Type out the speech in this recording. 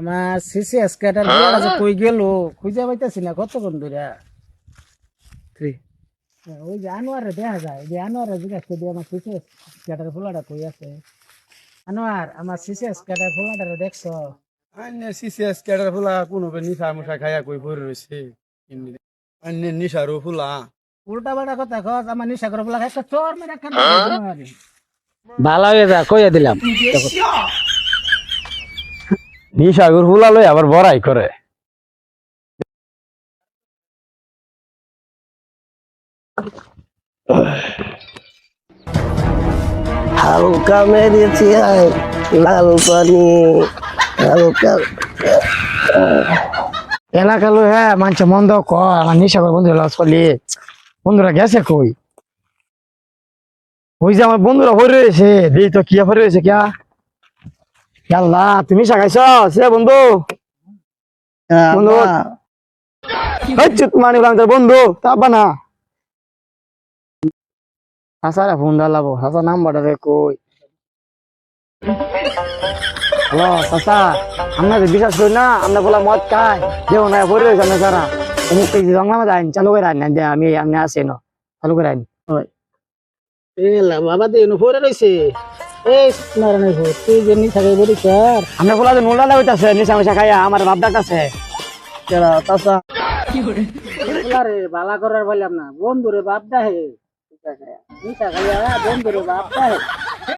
আমার CC scatter গুলো যে কই গেল খুঁজে পাইতেছি না কতক্ষণ ধরে। ওই যে আনোয়ারে দেখা যায়, যে আনোয়ারে জিজ্ঞাসা করি আমার সিসি স্ক্যাটার ফুলাটা কই আছে। আনোয়ার, আমার সিসি স্ক্যাটার ফুলাটা দেখছো? আন্য সিসিএস ক্যাডার ফুলা কোনো নিশা মুশা খাইয়া কই পড়ে রয়েছে। আন্য নিশারও ফুলা উল্টা পাল্টা কথা কস, আমার নিশা করে ফুলা একটা চোর মেরে কান। ভালো হয়ে যা কইয়া দিলাম। নিশাগুর ফুলা লই আবার বড়াই করে। হালকা মেরেছি আয় লাল পানি হালকা এলাকা লো হ্যাঁ মানুষ মন্দ ক আমার নিশা করে বন্ধু লস করলি বন্ধুরা গেছে কই? ওই যে আমার বন্ধুরা ভরে রয়েছে দিই তো কি ভরে রয়েছে কিয়া আল্লাহ তুমি নিশা খাইছ সে বন্ধু বন্ধু মানে তোর বন্ধু তাবা না হাসারা ফোন দালাবো হাসা নাম্বারটা রে কই? হ্যালো চাচা, আমরা বিশ্বাস করি না আমরা বলা মদ খাই দেও না ভরে রয়েছে আমরা সারা অমুক কেজি জঙ্গলামে যাই চালু করে আনি না আমি আমি আসি না চালু করে আনি বাবা দিয়ে পরে রয়েছে। এই নারায়ণ তুই যে নিশা খাই বলি স্যার, আমরা বলা যে নোলা লাগাইতেছে নিশা মিশা খাইয়া আমার বাপ ডাকতেছে চাচা রে বালা করার বললাম না, বন্ধুরে বাপ দা হে নিশা খাইয়া বন্ধুরে বাপ দা হে।